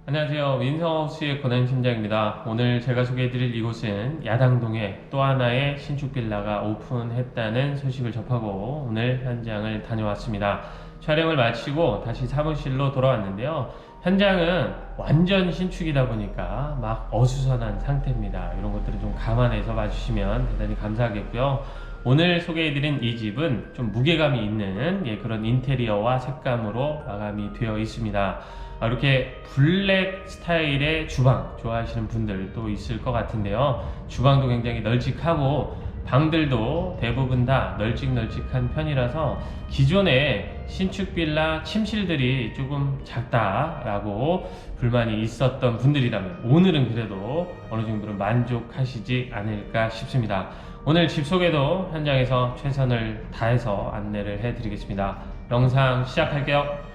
안녕하세요. 윈성하우스의 권한 팀장입니다. 오늘 제가 소개해드릴 이곳은 야당동에 또 하나의 신축 빌라가 오픈했다는 소식을 접하고 오늘 현장을 다녀왔습니다. 촬영을 마치고 다시 사무실로 돌아왔는데요. 현장은 완전 신축이다 보니까 막 어수선한 상태입니다. 이런 것들을 좀 감안해서 봐주시면 대단히 감사하겠고요. 오늘 소개해드린 이 집은 좀 무게감이 있는 그런 인테리어와 색감으로 마감이 되어 있습니다. 이렇게 블랙 스타일의 주방 좋아하시는 분들도 있을 것 같은데요. 주방도 굉장히 널찍하고 방들도 대부분 다 널찍널찍한 편이라서 기존의 신축 빌라 침실들이 조금 작다라고 불만이 있었던 분들이라면 오늘은 그래도 어느 정도는 만족하시지 않을까 싶습니다. 오늘 집 소개도 현장에서 최선을 다해서 안내를 해드리겠습니다. 영상 시작할게요.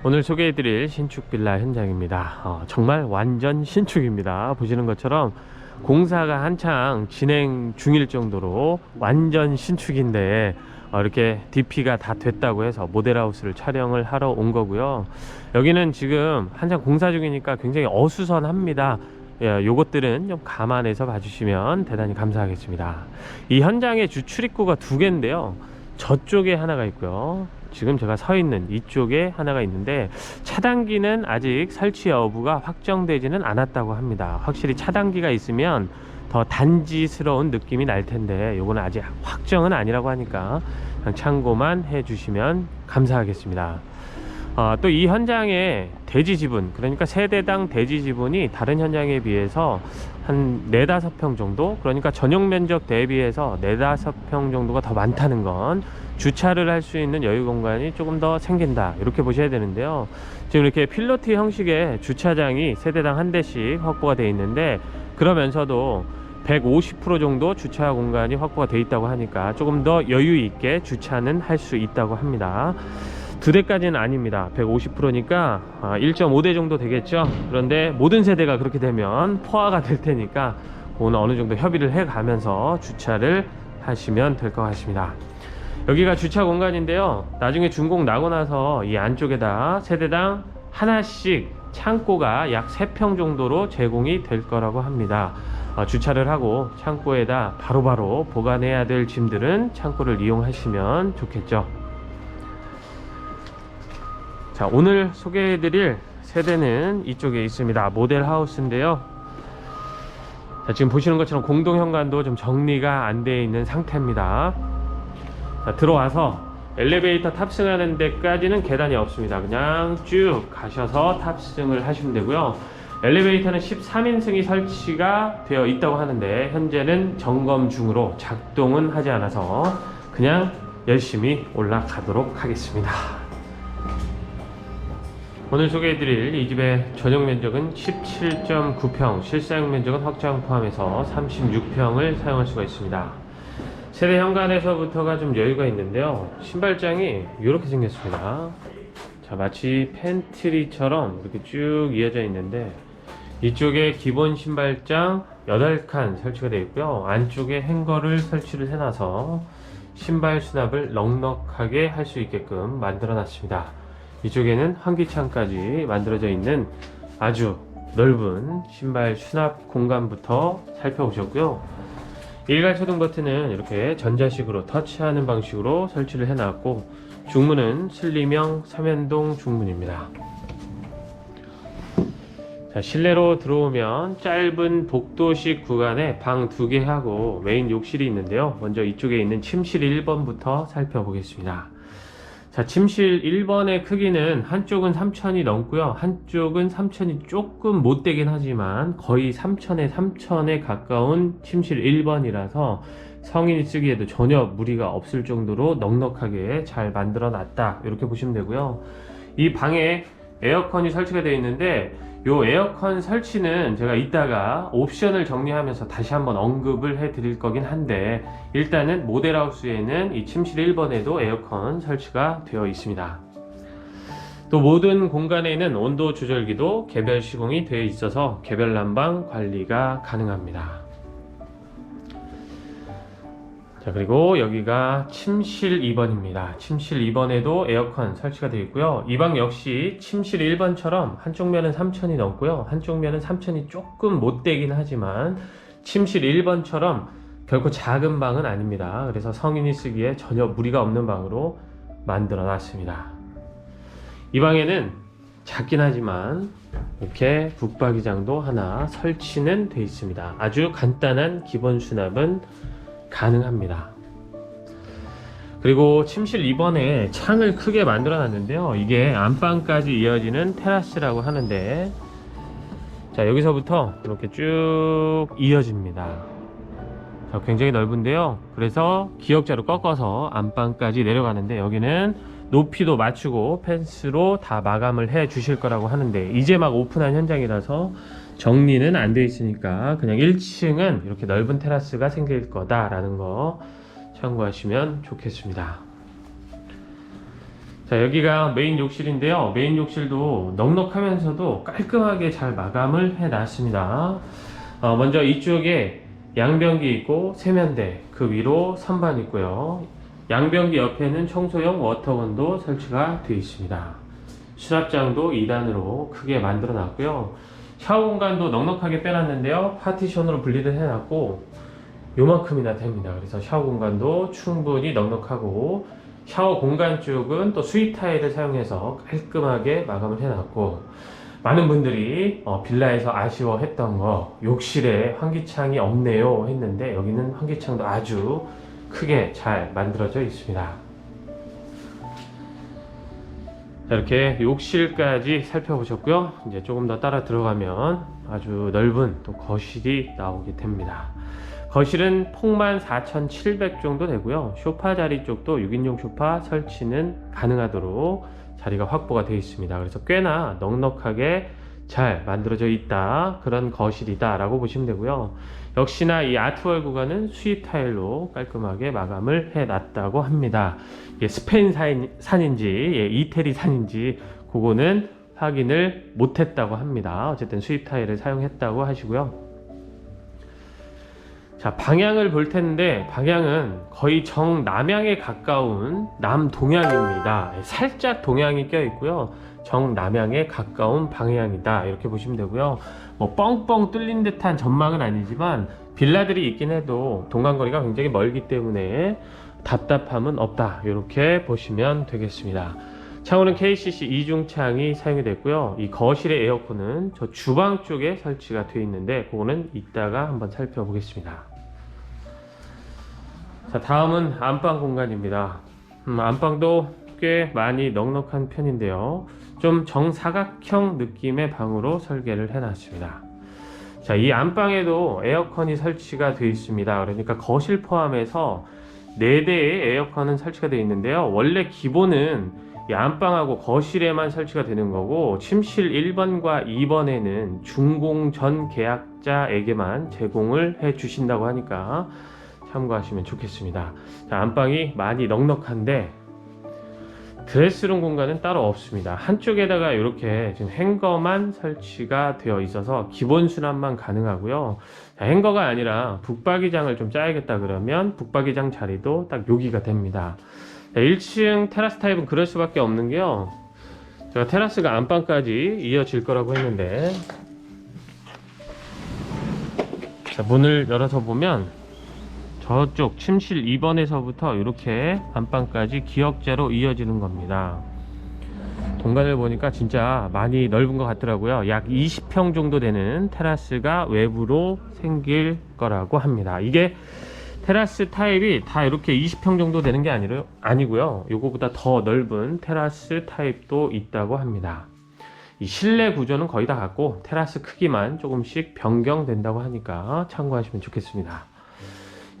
오늘 소개해드릴 신축 빌라 현장입니다. 정말 완전 신축입니다. 보시는 것처럼 공사가 한창 진행 중일 정도로 완전 신축인데 이렇게 DP가 다 됐다고 해서 모델하우스를 촬영을 하러 온 거고요. 여기는 지금 한창 공사 중이니까 굉장히 어수선합니다. 요것들은 좀 감안해서 봐주시면 대단히 감사하겠습니다. 이 현장에 주 출입구가 두 개인데요. 저쪽에 하나가 있고요. 지금 제가 서 있는 이쪽에 하나가 있는데 차단기는 아직 설치 여부가 확정되지는 않았다고 합니다. 확실히 차단기가 있으면 더 단지스러운 느낌이 날 텐데 요거는 아직 확정은 아니라고 하니까 그냥 참고만 해주시면 감사하겠습니다. 또 이 현장의 대지 지분, 그러니까 세대당 대지 지분이 다른 현장에 비해서 한 4, 5평 정도, 그러니까 전용 면적 대비해서 4, 5평 정도가 더 많다는 건 주차를 할 수 있는 여유 공간이 조금 더 생긴다, 이렇게 보셔야 되는데요. 지금 이렇게 필로티 형식의 주차장이 세대당 한 대씩 확보가 되어 있는데, 그러면서도 150% 정도 주차 공간이 확보가 되어 있다고 하니까 조금 더 여유 있게 주차는 할 수 있다고 합니다. 2대까지는 아닙니다. 150%니까 1.5대 정도 되겠죠. 그런데 모든 세대가 그렇게 되면 포화가 될 테니까 오늘 어느 정도 협의를 해 가면서 주차를 하시면 될 것 같습니다. 여기가 주차 공간인데요. 나중에 준공 나고 나서 이 안쪽에다 세대당 하나씩 창고가 약 3평 정도로 제공이 될 거라고 합니다. 주차를 하고 창고에다 바로바로 보관해야 될 짐들은 창고를 이용하시면 좋겠죠. 자, 오늘 소개해드릴 세대는 이쪽에 있습니다. 모델 하우스인데요. 자, 지금 보시는 것처럼 공동 현관도 좀 정리가 안 되어 있는 상태입니다. 자, 들어와서 엘리베이터 탑승하는 데까지는 계단이 없습니다. 그냥 쭉 가셔서 탑승을 하시면 되고요. 엘리베이터는 13인승이 설치가 되어 있다고 하는데 현재는 점검 중으로 작동은 하지 않아서 그냥 열심히 올라가도록 하겠습니다. 오늘 소개해드릴 이 집의 전용 면적은 17.9평, 실사용 면적은 확장 포함해서 36평을 사용할 수가 있습니다. 세대 현관에서부터가 좀 여유가 있는데요. 신발장이 이렇게 생겼습니다. 자, 마치 팬트리처럼 이렇게 쭉 이어져 있는데 이쪽에 기본 신발장 8칸 설치가 되어 있고요. 안쪽에 행거를 설치를 해놔서 신발 수납을 넉넉하게 할 수 있게끔 만들어 놨습니다. 이쪽에는 환기창까지 만들어져 있는 아주 넓은 신발 수납 공간부터 살펴보셨고요. 일괄 초등 버튼은 이렇게 전자식으로 터치하는 방식으로 설치를 해놨고, 중문은 슬림형 3연동 중문입니다. 자, 실내로 들어오면 짧은 복도식 구간에 방 2개 하고 메인 욕실이 있는데요. 먼저 이쪽에 있는 침실 1번부터 살펴보겠습니다. 자, 침실 1번의 크기는 한쪽은 3천이 넘고요. 한쪽은 3천이 조금 못되긴 하지만 거의 3천에 3천에 가까운 침실 1번이라서 성인이 쓰기에도 전혀 무리가 없을 정도로 넉넉하게 잘 만들어 놨다, 이렇게 보시면 되고요. 이 방에 에어컨이 설치가 되어 있는데 요 에어컨 설치는 제가 이따가 옵션을 정리하면서 다시 한번 언급을 해 드릴 거긴 한데, 일단은 모델하우스에는 이 침실 1번에도 에어컨 설치가 되어 있습니다. 또 모든 공간에는 온도 조절기도 개별 시공이 되어 있어서 개별 난방 관리가 가능합니다. 자, 그리고 여기가 침실 2번입니다. 침실 2번에도 에어컨 설치가 되어 있고요. 이 방 역시 침실 1번처럼 한쪽 면은 3천이 넘고요. 한쪽 면은 3천이 조금 못 되긴 하지만 침실 1번처럼 결코 작은 방은 아닙니다. 그래서 성인이 쓰기에 전혀 무리가 없는 방으로 만들어 놨습니다. 이 방에는 작긴 하지만 이렇게 북박이장도 하나 설치는 되어 있습니다. 아주 간단한 기본 수납은 가능합니다. 그리고 침실 2번에 창을 크게 만들어 놨는데요. 이게 안방까지 이어지는 테라스라고 하는데, 자, 여기서부터 이렇게 쭉 이어집니다. 자, 굉장히 넓은데요. 그래서 기역자로 꺾어서 안방까지 내려가는데, 여기는 높이도 맞추고 펜스로 다 마감을 해 주실 거라고 하는데, 이제 막 오픈한 현장이라서 정리는 안 돼 있으니까 그냥 1층은 이렇게 넓은 테라스가 생길 거다라는 거 참고하시면 좋겠습니다. 자, 여기가 메인 욕실인데요. 메인 욕실도 넉넉하면서도 깔끔하게 잘 마감을 해 놨습니다. 먼저 이쪽에 양변기 있고 세면대, 그 위로 선반 있고요. 양변기 옆에는 청소용 워터건도 설치가 되어 있습니다. 수납장도 2단으로 크게 만들어 놨고요. 샤워 공간도 넉넉하게 빼놨는데요. 파티션으로 분리를 해놨고 요만큼이나 됩니다. 그래서 샤워 공간도 충분히 넉넉하고, 샤워 공간 쪽은 또 수입 타일을 사용해서 깔끔하게 마감을 해놨고, 많은 분들이 빌라에서 아쉬워했던 거, 욕실에 환기창이 없네요 했는데 여기는 환기창도 아주 크게 잘 만들어져 있습니다. 자, 이렇게 욕실까지 살펴보셨고요. 이제 조금 더 따라 들어가면 아주 넓은 또 거실이 나오게 됩니다. 거실은 폭만 4,700 정도 되고요. 소파 자리 쪽도 6인용 소파 설치는 가능하도록 자리가 확보가 되어 있습니다. 그래서 꽤나 넉넉하게 잘 만들어져 있다, 그런 거실이다 라고 보시면 되고요. 역시나 이 아트월 구간은 수입 타일로 깔끔하게 마감을 해 놨다고 합니다. 이게 스페인 산인지 이태리 산인지 그거는 확인을 못 했다고 합니다. 어쨌든 수입 타일을 사용했다고 하시고요. 자, 방향을 볼 텐데 방향은 거의 정남향에 가까운 남동향입니다. 살짝 동향이 껴 있고요. 정남향에 가까운 방향이다, 이렇게 보시면 되고요. 뭐 뻥뻥 뚫린 듯한 전망은 아니지만 빌라들이 있긴 해도 동간거리가 굉장히 멀기 때문에 답답함은 없다, 이렇게 보시면 되겠습니다. 창호는 KCC 이중창이 사용이 됐고요. 이 거실의 에어컨은 저 주방 쪽에 설치가 되어 있는데 그거는 이따가 한번 살펴보겠습니다. 자, 다음은 안방 공간입니다. 안방도 꽤 많이 넉넉한 편인데요. 좀 정사각형 느낌의 방으로 설계를 해놨습니다. 자, 이 안방에도 에어컨이 설치가 되어 있습니다. 그러니까 거실 포함해서 4대의 에어컨은 설치가 되어 있는데요. 원래 기본은 이 안방하고 거실에만 설치가 되는 거고, 침실 1번과 2번에는 준공전 계약자에게만 제공을 해 주신다고 하니까 참고하시면 좋겠습니다. 자, 안방이 많이 넉넉한데 드레스룸 공간은 따로 없습니다. 한쪽에다가 이렇게 지금 행거만 설치가 되어 있어서 기본 수납만 가능하고요. 자, 행거가 아니라 북박이장을 좀 짜야겠다 그러면 북박이장 자리도 딱 여기가 됩니다. 자, 1층 테라스 타입은 그럴 수밖에 없는 게요. 제가 테라스가 안방까지 이어질 거라고 했는데, 자, 문을 열어서 보면 저쪽 침실 2번에서부터 이렇게 안방까지 기역자로 이어지는 겁니다. 공간을 보니까 진짜 많이 넓은 것 같더라고요. 약 20평 정도 되는 테라스가 외부로 생길 거라고 합니다. 이게 테라스 타입이 다 이렇게 20평 정도 되는 게 아니고요. 요거보다 더 넓은 테라스 타입도 있다고 합니다. 이 실내 구조는 거의 다 같고 테라스 크기만 조금씩 변경된다고 하니까 참고하시면 좋겠습니다.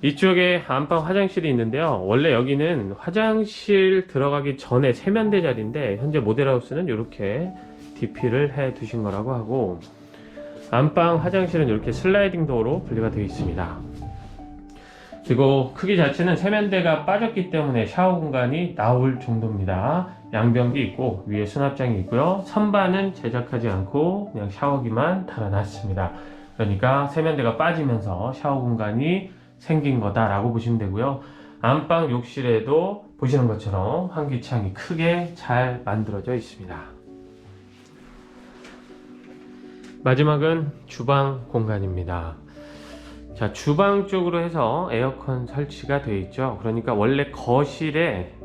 이쪽에 안방 화장실이 있는데요. 원래 여기는 화장실 들어가기 전에 세면대 자리인데 현재 모델하우스는 이렇게 DP를 해 두신 거라고 하고, 안방 화장실은 이렇게 슬라이딩 도어로 분리가 되어 있습니다. 그리고 크기 자체는 세면대가 빠졌기 때문에 샤워 공간이 나올 정도입니다. 양변기 있고 위에 수납장이 있고요. 선반은 제작하지 않고 그냥 샤워기만 달아놨습니다. 그러니까 세면대가 빠지면서 샤워 공간이 생긴 거다라고 보시면 되고요. 안방 욕실에도 보시는 것처럼 환기창이 크게 잘 만들어져 있습니다. 마지막은 주방 공간입니다. 자, 주방 쪽으로 해서 에어컨 설치가 되어 있죠. 그러니까 원래 거실에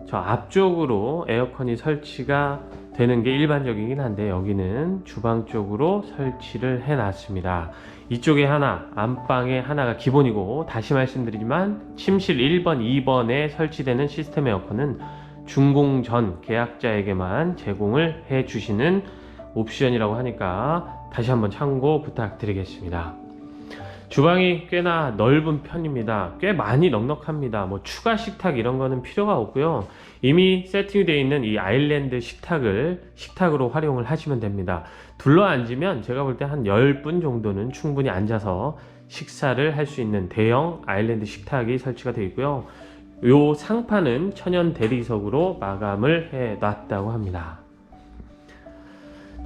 저 앞쪽으로 에어컨이 설치가 되는 게 일반적이긴 한데 여기는 주방 쪽으로 설치를 해 놨습니다. 이쪽에 하나, 안방에 하나가 기본이고, 다시 말씀드리지만 침실 1번, 2번에 설치되는 시스템 에어컨은 준공 전 계약자에게만 제공을 해 주시는 옵션이라고 하니까 다시 한번 참고 부탁드리겠습니다. 주방이 꽤나 넓은 편입니다. 꽤 많이 넉넉합니다. 뭐 추가 식탁 이런 거는 필요가 없고요. 이미 세팅되어 있는 이 아일랜드 식탁으로 활용을 하시면 됩니다. 둘러앉으면 제가 볼 때 한 10분 정도는 충분히 앉아서 식사를 할 수 있는 대형 아일랜드 식탁이 설치가 되어 있고요. 요 상판은 천연 대리석으로 마감을 해 놨다고 합니다.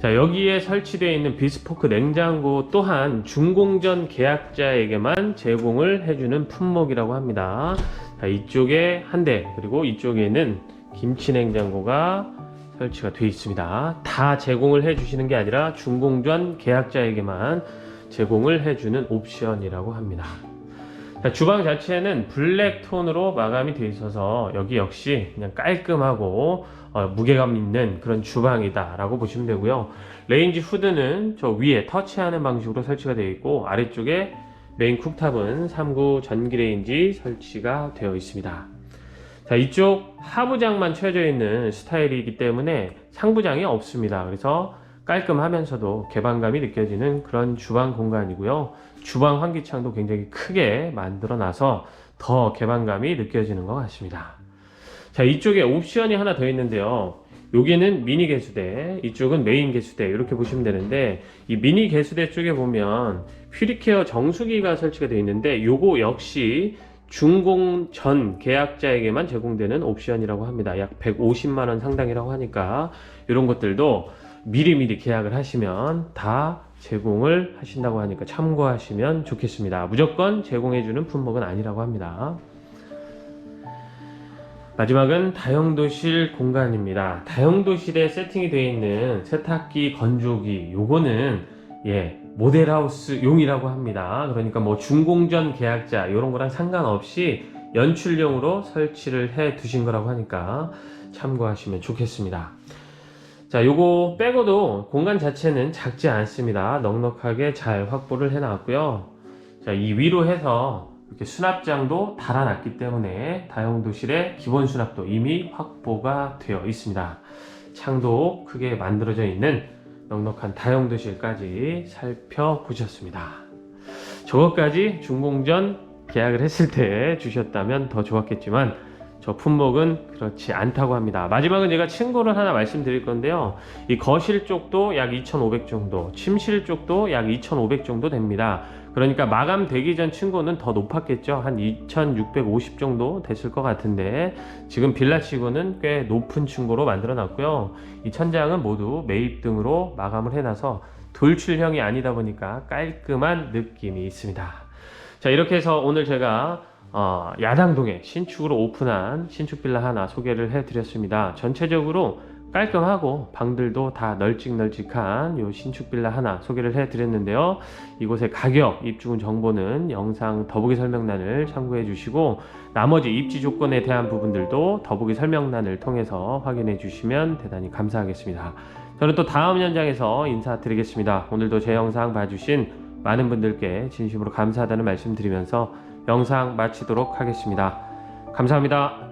자, 여기에 설치되어 있는 비스포크 냉장고 또한 준공전 계약자에게만 제공을 해주는 품목이라고 합니다. 자, 이쪽에 한 대, 그리고 이쪽에는 김치 냉장고가 설치가 되어 있습니다. 다 제공을 해주시는 게 아니라 준공전 계약자에게만 제공을 해주는 옵션이라고 합니다. 자, 주방 자체는 블랙 톤으로 마감이 되어 있어서 여기 역시 그냥 깔끔하고 무게감 있는 그런 주방이다 라고 보시면 되고요. 레인지 후드는 저 위에 터치하는 방식으로 설치가 되어 있고, 아래쪽에 메인 쿡탑은 3구 전기 레인지 설치가 되어 있습니다. 자, 이쪽 하부장만 쳐져 있는 스타일이기 때문에 상부장이 없습니다. 그래서 깔끔하면서도 개방감이 느껴지는 그런 주방 공간이고요. 주방 환기창도 굉장히 크게 만들어 놔서 더 개방감이 느껴지는 것 같습니다. 자, 이쪽에 옵션이 하나 더 있는데요. 여기는 미니 개수대, 이쪽은 메인 개수대, 이렇게 보시면 되는데, 이 미니 개수대 쪽에 보면 퓨리케어 정수기가 설치가 되어 있는데, 요거 역시 준공 전 계약자에게만 제공되는 옵션이라고 합니다. 약 150만원 상당이라고 하니까 이런 것들도 미리미리 계약을 하시면 다 제공을 하신다고 하니까 참고하시면 좋겠습니다. 무조건 제공해주는 품목은 아니라고 합니다. 마지막은 다용도실 공간입니다. 다용도실에 세팅이 되어 있는 세탁기, 건조기, 요거는 모델하우스 용이라고 합니다. 그러니까 뭐 준공전 계약자 이런 거랑 상관없이 연출용으로 설치를 해 두신 거라고 하니까 참고하시면 좋겠습니다. 자, 요거 빼고도 공간 자체는 작지 않습니다. 넉넉하게 잘 확보를 해 놨고요. 자, 이 위로 해서 이렇게 수납장도 달아놨기 때문에 다용도실의 기본 수납도 이미 확보가 되어 있습니다. 창도 크게 만들어져 있는 넉넉한 다용도실까지 살펴보셨습니다. 저것까지 준공전 계약을 했을 때 주셨다면 더 좋았겠지만 저 품목은 그렇지 않다고 합니다. 마지막은 제가 친구를 하나 말씀드릴 건데요. 이 거실 쪽도 약 2,500 정도, 침실 쪽도 약 2,500 정도 됩니다. 그러니까 마감되기 전 층고는 더 높았겠죠. 한 2,650 정도 됐을 것 같은데 지금 빌라치고는 꽤 높은 층고로 만들어 놨고요. 이 천장은 모두 매입등으로 마감을 해놔서 돌출형이 아니다 보니까 깔끔한 느낌이 있습니다. 자, 이렇게 해서 오늘 제가 야당동에 신축으로 오픈한 신축 빌라 하나 소개를 해드렸습니다. 전체적으로 깔끔하고 방들도 다 널찍널찍한 요 신축 빌라 하나 소개를 해드렸는데요. 이곳의 가격, 입주군 정보는 영상 더보기 설명란을 참고해 주시고 나머지 입지 조건에 대한 부분들도 더보기 설명란을 통해서 확인해 주시면 대단히 감사하겠습니다. 저는 또 다음 현장에서 인사드리겠습니다. 오늘도 제 영상 봐주신 많은 분들께 진심으로 감사하다는 말씀 드리면서 영상 마치도록 하겠습니다. 감사합니다.